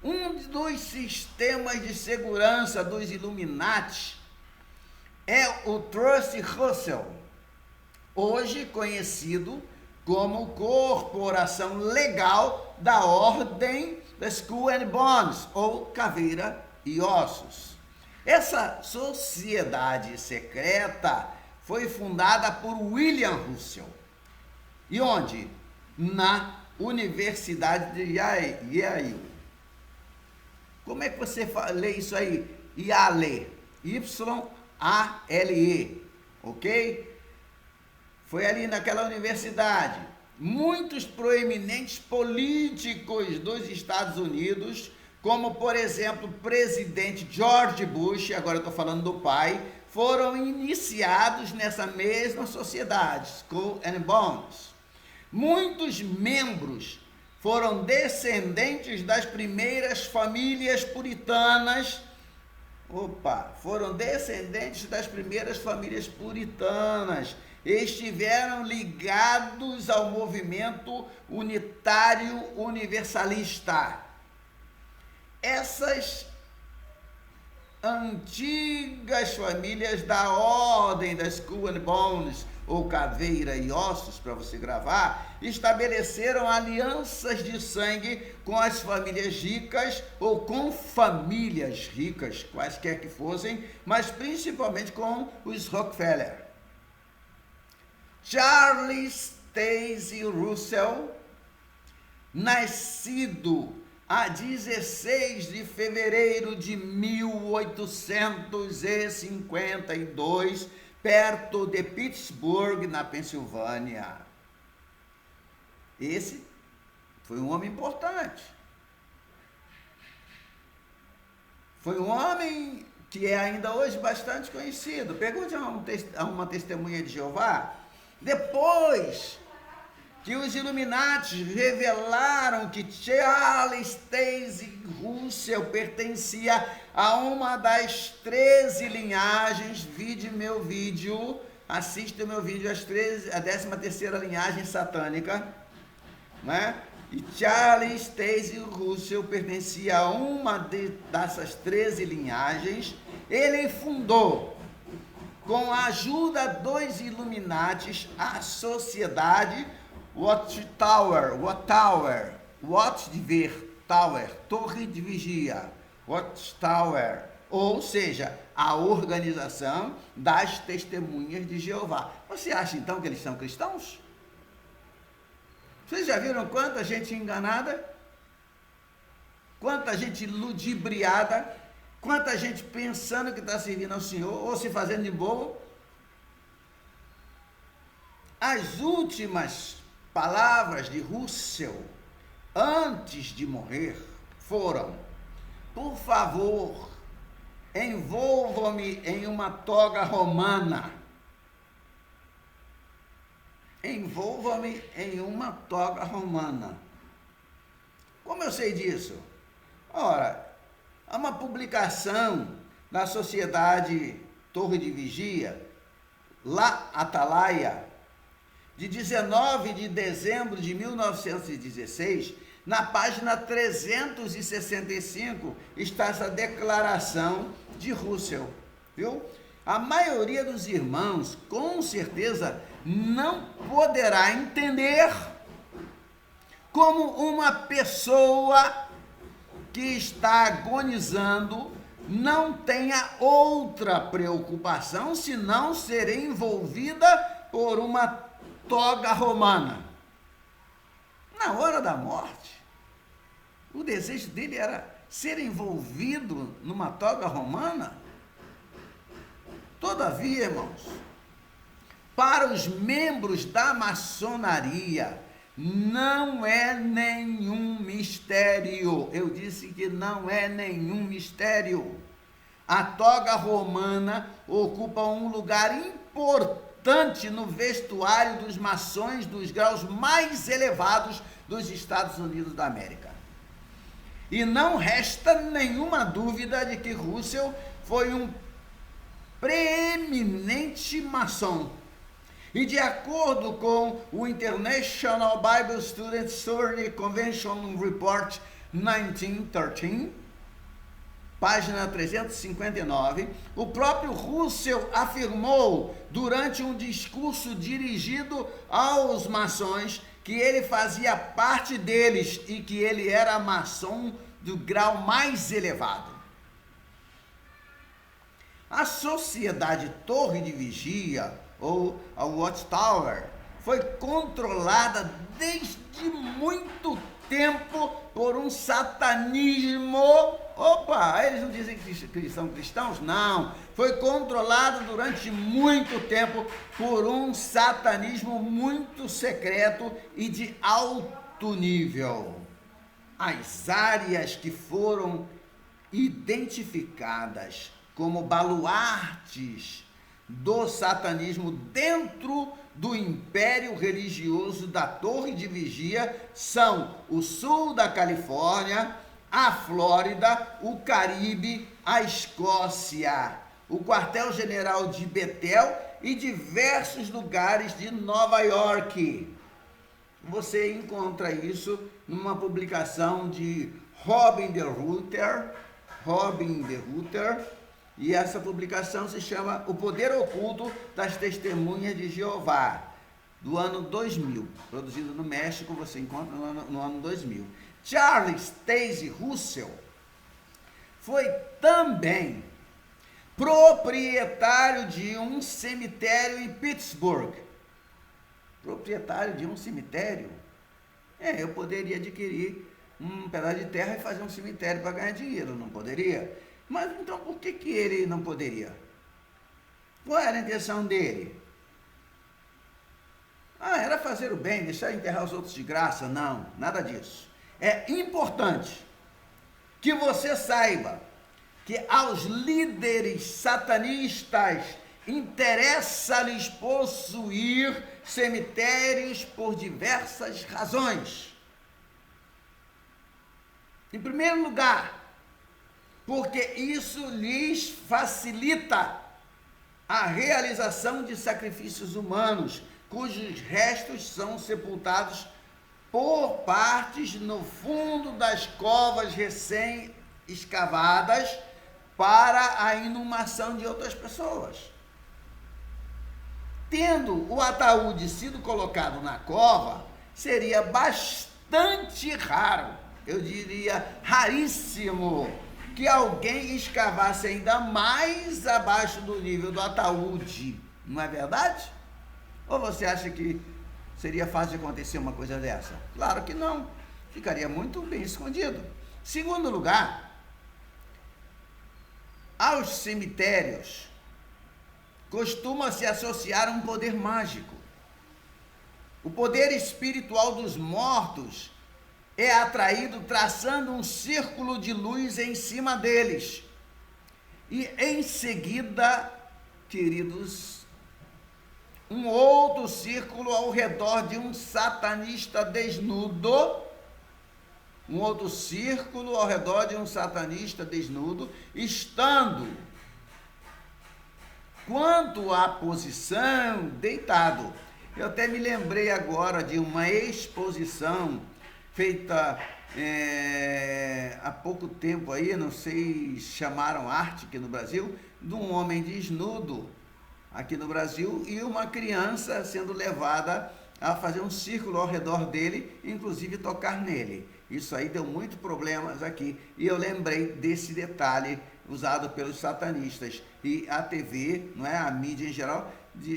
Um dos sistemas de segurança dos Illuminati é o Trust Russell, hoje conhecido como Corporação Legal da Ordem da Skull and Bones, ou Caveira e Ossos. Essa sociedade secreta foi fundada por William Russell. E onde? Na Universidade de Yale. Como é que você lê isso aí? Yale. Y-A-L-E. Ok? Foi ali naquela universidade. Muitos proeminentes políticos dos Estados Unidos, como por exemplo o presidente George Bush, agora eu estou falando do pai, foram iniciados nessa mesma sociedade, Skull and Bones. Muitos membros foram descendentes das primeiras famílias puritanas. Estiveram ligados ao movimento unitário universalista. Essas antigas famílias da ordem das Skull and Bones, ou caveira e ossos, para você gravar, estabeleceram alianças de sangue com as famílias ricas, ou com famílias ricas, quaisquer que fossem, mas principalmente com os Rockefeller. Charles Taze Russell, nascido a 16 de fevereiro de 1852, perto de Pittsburgh, na Pensilvânia. Esse foi um homem importante. Foi um homem que é ainda hoje bastante conhecido. Pergunte a uma testemunha de Jeová. Depois que os Illuminati revelaram que Charles Taze Russell pertencia a uma das 13 linhagens, vide meu vídeo, assista o meu vídeo, a 13ª linhagem satânica, né? E Charles Taze Russell pertencia a uma dessas 13 linhagens. Ele fundou, com a ajuda dos Illuminatis, a sociedade Watchtower, Watch de ver, Tower, torre de vigia, Watchtower, ou seja, a organização das testemunhas de Jeová. Você acha então que eles são cristãos? Vocês já viram quanta gente enganada? Quanta gente ludibriada? Quanta gente pensando que está servindo ao Senhor ou se fazendo de bobo? As últimas palavras de Russell antes de morrer foram: por favor, envolva-me em uma toga romana. Envolva-me em uma toga romana. Como eu sei disso? Ora, há uma publicação na Sociedade Torre de Vigia, La Atalaia, de 19 de dezembro de 1916, na página 365, está essa declaração de Russell, viu? A maioria dos irmãos, com certeza, não poderá entender como uma pessoa que está agonizando não tenha outra preocupação senão ser envolvida por uma toga romana. Na hora da morte, o desejo dele era ser envolvido numa toga romana. Todavia, irmãos, para os membros da maçonaria, não é nenhum mistério. Eu disse que não é nenhum mistério. A toga romana ocupa um lugar importante no vestuário dos maçons dos graus mais elevados dos Estados Unidos da América. E não resta nenhuma dúvida de que Russell foi um preeminente maçom. E de acordo com o International Bible Student Survey Convention Report 1913, página 359, o próprio Russell afirmou durante um discurso dirigido aos maçons que ele fazia parte deles e que ele era maçom do grau mais elevado. A Sociedade Torre de Vigia, ou a Watchtower, foi controlada desde muito tempo por um satanismo. Eles não dizem que são cristãos? Não. Foi controlada durante muito tempo por um satanismo muito secreto e de alto nível. as áreas que foram identificadas como baluartes do satanismo dentro do império religioso da Torre de Vigia são o sul da Califórnia, a Flórida, o Caribe, a Escócia, o quartel-general de Betel e diversos lugares de Nova York. Você encontra isso numa publicação de Robin de Ruther, e essa publicação se chama O Poder Oculto das Testemunhas de Jeová, do ano 2000, produzido no México, você encontra no ano 2000. Charles Taze Russell foi também proprietário de um cemitério em Pittsburgh. Proprietário de um cemitério? Eu poderia adquirir um pedaço de terra e fazer um cemitério para ganhar dinheiro, não poderia? Mas então por que ele não poderia? Qual era a intenção dele? Era fazer o bem, deixar enterrar os outros de graça? Não, nada disso. É importante que você saiba que aos líderes satanistas interessa-lhes possuir cemitérios por diversas razões. Em primeiro lugar, porque isso lhes facilita a realização de sacrifícios humanos, cujos restos são sepultados por partes no fundo das covas recém-escavadas para a inumação de outras pessoas. Tendo o ataúde sido colocado na cova, seria bastante raro, eu diria raríssimo, que alguém escavasse ainda mais abaixo do nível do ataúde, não é verdade? Ou você acha que seria fácil de acontecer uma coisa dessa? Claro que não, ficaria muito bem escondido. Segundo lugar, aos cemitérios costuma-se associar um poder mágico. O poder espiritual dos mortos é atraído traçando um círculo de luz em cima deles. E em seguida, queridos, um outro círculo ao redor de um satanista desnudo. Um outro círculo ao redor de um satanista desnudo, estando, quanto à posição, deitado. Eu até me lembrei agora de uma exposição feita há pouco tempo aí, não sei, chamaram arte aqui no Brasil, de um homem desnudo aqui no Brasil e uma criança sendo levada a fazer um círculo ao redor dele, inclusive tocar nele. Isso aí deu muitos problemas aqui e eu lembrei desse detalhe usado pelos satanistas e a TV, não é, a mídia em geral,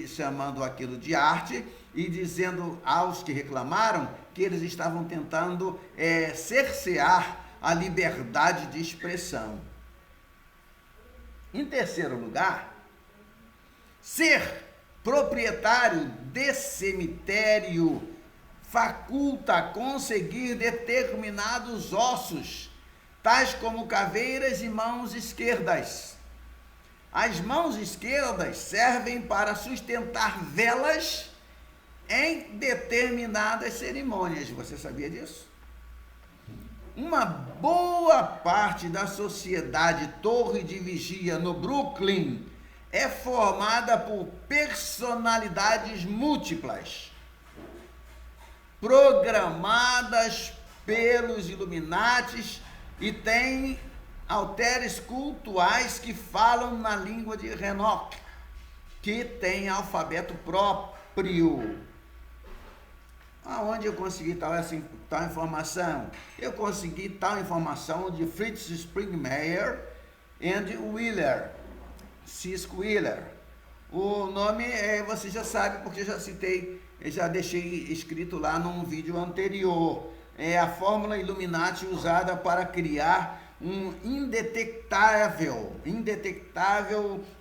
chamando aquilo de arte e dizendo aos que reclamaram que eles estavam tentando cercear a liberdade de expressão. Em terceiro lugar, ser proprietário de cemitério faculta conseguir determinados ossos, tais como caveiras e mãos esquerdas. As mãos esquerdas servem para sustentar velas em determinadas cerimônias. Você sabia disso? Uma boa parte da sociedade Torre de Vigia no Brooklyn é formada por personalidades múltiplas, programadas pelos Illuminatis e tem altares cultuais que falam na língua de Enoch, que tem alfabeto próprio. Aonde eu consegui tal informação? Eu consegui tal informação de Fritz Springmeier e Wheeler, Cisco Wheeler. O nome você já sabe, porque eu já citei, eu já deixei escrito lá num vídeo anterior. É a fórmula Illuminati usada para criar um indetectável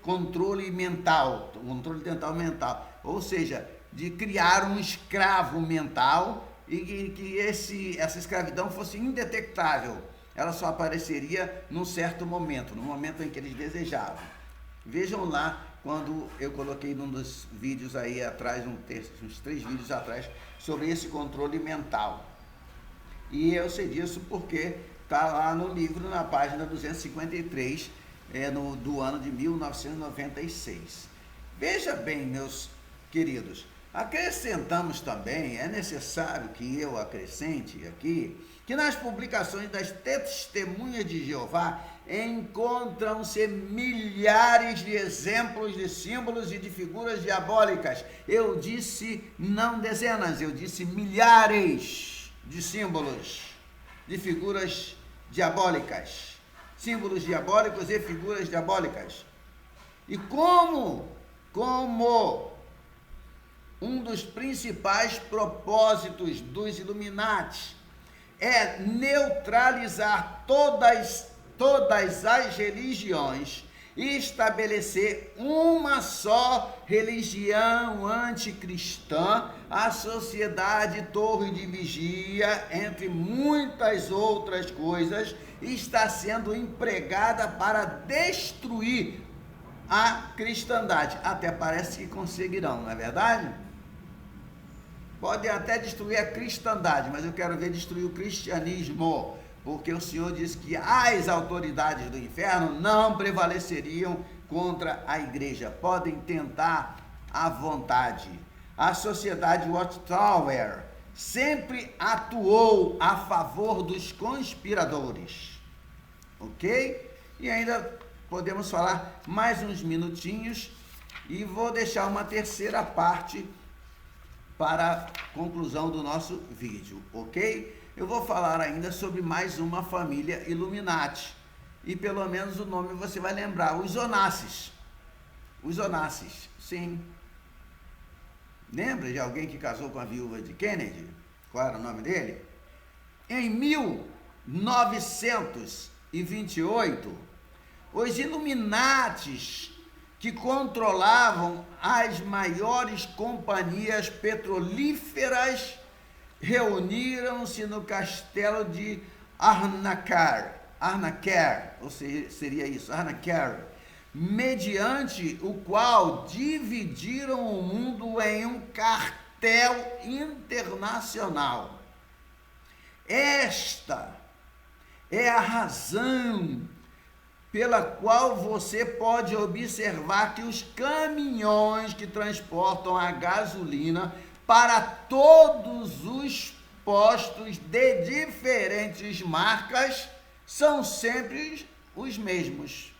controle dental mental, ou seja, de criar um escravo mental e que essa escravidão fosse indetectável. Ela só apareceria num certo momento, no momento em que eles desejavam. Vejam lá, quando eu coloquei num dos vídeos aí atrás, uns 3 vídeos atrás, sobre esse controle mental. E eu sei disso porque está lá no livro, na página 253, do ano de 1996. Veja bem, meus queridos, acrescentamos também, é necessário que eu acrescente aqui, que nas publicações das Testemunhas de Jeová encontram-se milhares de exemplos de símbolos e de figuras diabólicas. Eu disse não dezenas, eu disse milhares de símbolos, de figuras diabólicas. Símbolos diabólicos e figuras diabólicas. E como um dos principais propósitos dos Illuminati é neutralizar todas as religiões e estabelecer uma só religião anticristã, a Sociedade Torre de Vigia, entre muitas outras coisas, está sendo empregada para destruir a cristandade. Até parece que conseguirão, não é verdade? Podem até destruir a cristandade, mas eu quero ver destruir o cristianismo, porque o Senhor diz que as autoridades do inferno não prevaleceriam contra a igreja. Podem tentar à vontade. A Sociedade Watchtower sempre atuou a favor dos conspiradores, ok? E ainda podemos falar mais uns minutinhos e vou deixar uma terceira parte para a conclusão do nosso vídeo, ok? Eu vou falar ainda sobre mais uma família Illuminati, e pelo menos o nome você vai lembrar, os Onassis. Os Onassis, sim. Lembra de alguém que casou com a viúva de Kennedy? Qual era o nome dele? Em 1928, os Illuminatis, que controlavam as maiores companhias petrolíferas, reuniram-se no castelo de Arnaquer, ou seria isso, Arnaquer, mediante o qual dividiram o mundo em um cartel internacional. Esta é a razão pela qual você pode observar que os caminhões que transportam a gasolina para todos os postos de diferentes marcas são sempre os mesmos.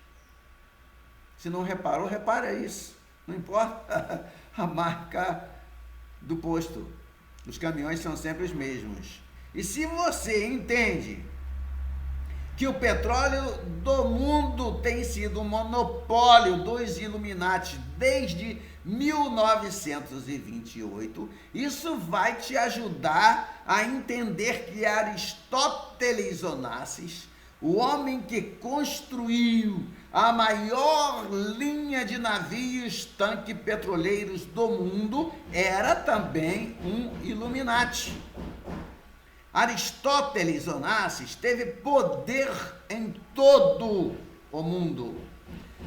Se não reparou, repara isso. Não importa a marca do posto, os caminhões são sempre os mesmos. E se você entende que o petróleo do mundo tem sido um monopólio dos Illuminati desde 1928, isso vai te ajudar a entender que Aristóteles Onassis, o homem que construiu a maior linha de navios tanque petroleiros do mundo, era também um Illuminati. Aristóteles Onassis teve poder em todo o mundo,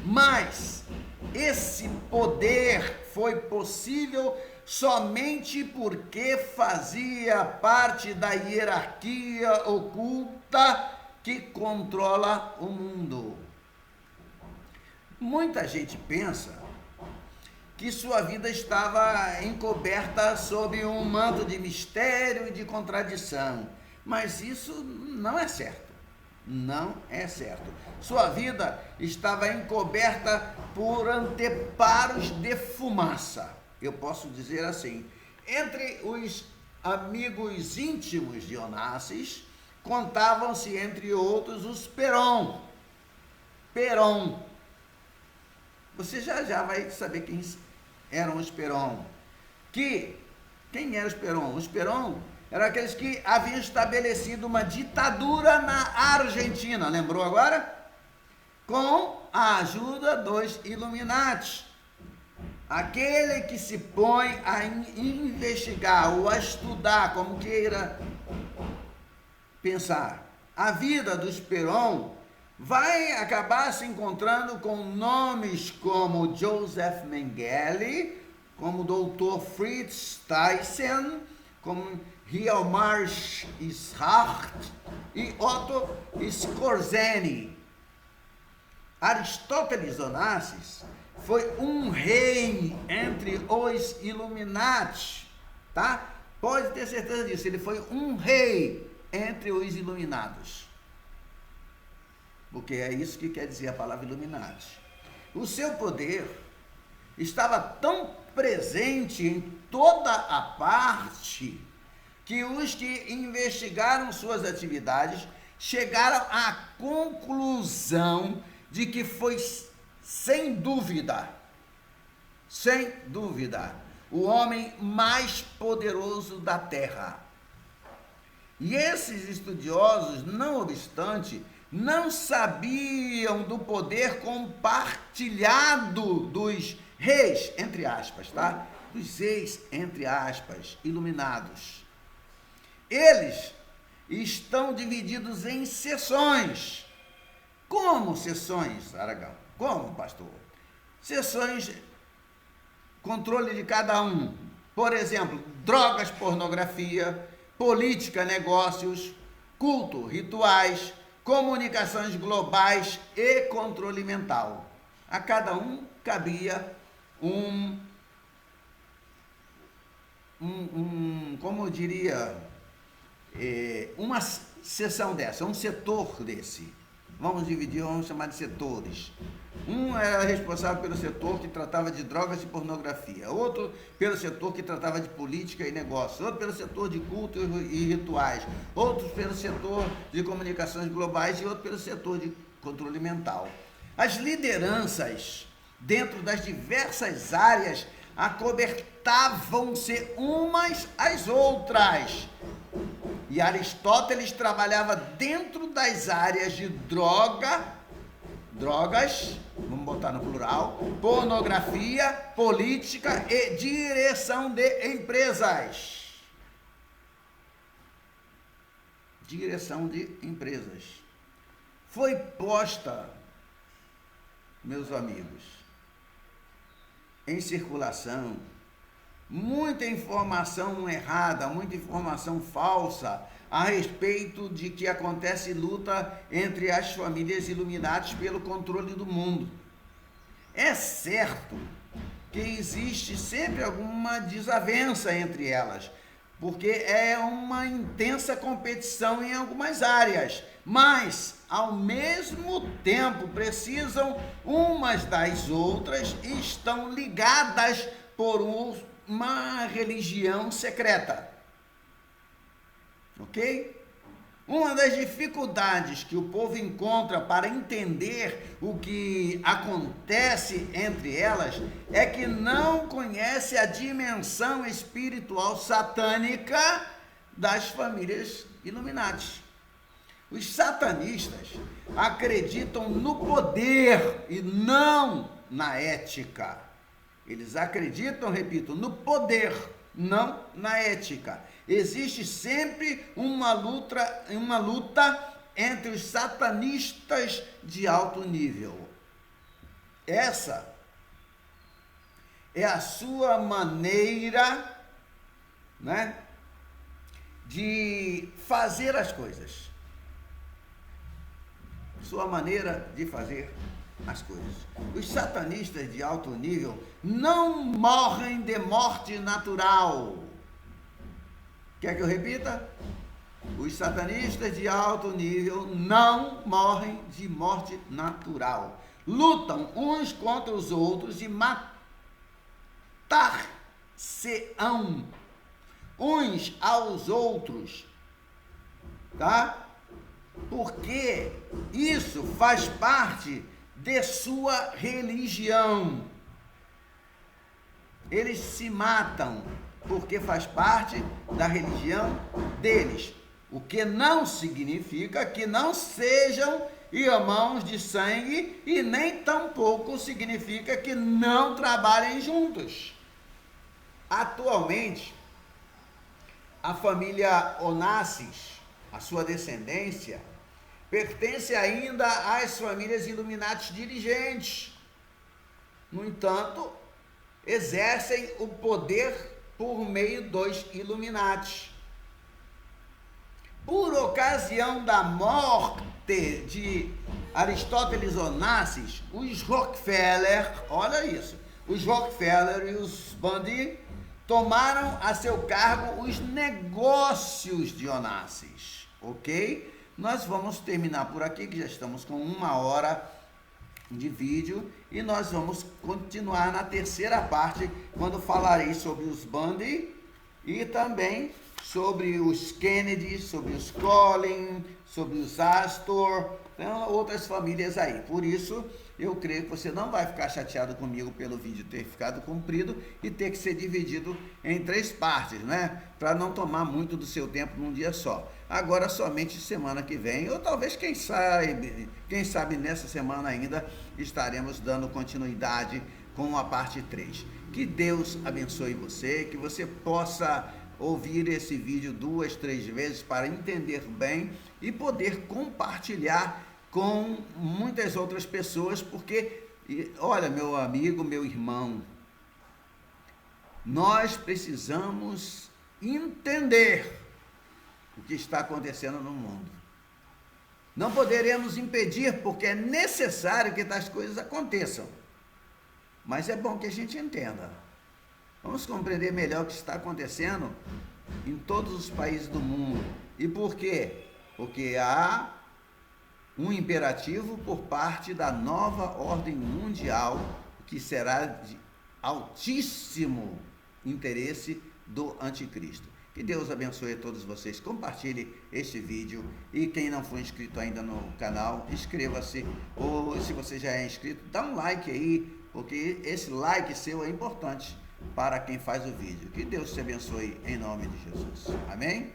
mas esse poder foi possível somente porque fazia parte da hierarquia oculta que controla o mundo. Muita gente pensa que sua vida estava encoberta sob um manto de mistério e de contradição, mas isso não é certo. Não é certo. Sua vida estava encoberta por anteparos de fumaça. Eu posso dizer assim, entre os amigos íntimos de Onassis, contavam-se, entre outros, os Peron. Você já vai saber quem eram os Peron. Quem eram os Peron? Os Peron eram aqueles que haviam estabelecido uma ditadura na Argentina, lembrou agora? Com a ajuda dos Illuminati. aquele que se põe a investigar ou a estudar, como queira pensar, a vida do Esperon, vai acabar se encontrando com nomes como Joseph Mengele, como Dr. Fritz Thyssen, como Hjalmar Schacht e Otto Skorzeny. Aristóteles Onassis foi um rei entre os Illuminati, tá? Pode ter certeza disso, ele foi um rei entre os iluminados. Porque é isso que quer dizer a palavra Illuminati. O seu poder estava tão presente em toda a parte que os que investigaram suas atividades chegaram à conclusão de que foi, sem dúvida, o homem mais poderoso da Terra. E esses estudiosos, não obstante, não sabiam do poder compartilhado dos reis, entre aspas, tá? Dos reis, entre aspas, iluminados. Eles estão divididos em seções. Como seções, Aragão? Como, pastor? Seções, controle de cada um. Por exemplo, drogas, pornografia, política, negócios, culto, rituais, comunicações globais e controle mental. A cada um cabia como eu diria, uma seção dessa, um setor desse. Vamos dividir, vamos chamar de setores. Um era responsável pelo setor que tratava de drogas e pornografia, outro pelo setor que tratava de política e negócios, outro pelo setor de culto e rituais, outro pelo setor de comunicações globais e outro pelo setor de controle mental. As lideranças dentro das diversas áreas acobertavam-se umas às outras. E Aristóteles trabalhava dentro das áreas de drogas, vamos botar no plural, pornografia, política e direção de empresas. Direção de empresas. Foi posta, meus amigos, em circulação muita informação errada, muita informação falsa a respeito de que acontece luta entre as famílias Illuminati pelo controle do mundo. É certo que existe sempre alguma desavença entre elas, porque é uma intensa competição em algumas áreas, mas ao mesmo tempo precisam umas das outras e estão ligadas por uma religião secreta. Ok? Uma das dificuldades que o povo encontra para entender o que acontece entre elas é que não conhece a dimensão espiritual satânica das famílias Illuminati. Os satanistas acreditam no poder e não na ética. Eles acreditam, repito, no poder, não na ética. Existe sempre uma luta entre os satanistas de alto nível. Essa é a sua maneira, né, de fazer as coisas. Sua maneira de fazer as coisas. Os satanistas de alto nível não morrem de morte natural. Quer que eu repita? Os satanistas de alto nível não morrem de morte natural. Lutam uns contra os outros e matar-se-ão uns aos outros, tá? Porque isso faz parte de sua religião. Eles se matam porque faz parte da religião deles, o que não significa que não sejam irmãos de sangue, e nem tampouco significa que não trabalhem juntos. Atualmente, a família Onassis, a sua descendência, pertence ainda às famílias Illuminati dirigentes. No entanto, exercem o poder por meio dos Illuminati. Por ocasião da morte de Aristóteles Onassis, os Rockefeller, olha isso, os Rockefeller e os Bundy tomaram a seu cargo os negócios de Onassis, ok? Nós vamos terminar por aqui, que já estamos com 1 hora de vídeo, e nós vamos continuar na terceira parte, quando falarei sobre os Bundy e também sobre os Kennedy, sobre os Collins, sobre os Astor, outras famílias aí. Por isso, eu creio que você não vai ficar chateado comigo pelo vídeo ter ficado comprido e ter que ser dividido em 3 partes, né? Para não tomar muito do seu tempo num dia só. Agora, somente semana que vem, ou talvez, quem sabe nessa semana ainda, estaremos dando continuidade com a parte 3. Que Deus abençoe você, que você possa ouvir esse vídeo 2, 3 vezes para entender bem e poder compartilhar com muitas outras pessoas, porque, olha, meu amigo, meu irmão, nós precisamos entender o que está acontecendo no mundo. Não poderemos impedir, porque é necessário que tais coisas aconteçam, mas é bom que a gente entenda. Vamos compreender melhor o que está acontecendo em todos os países do mundo. E por quê? Porque há um imperativo por parte da nova ordem mundial, que será de altíssimo interesse do anticristo. Que Deus abençoe a todos vocês. Compartilhe este vídeo, e quem não for inscrito ainda no canal, inscreva-se, ou se você já é inscrito, dá um like aí, porque esse like seu é importante para quem faz o vídeo. Que Deus te abençoe em nome de Jesus. Amém?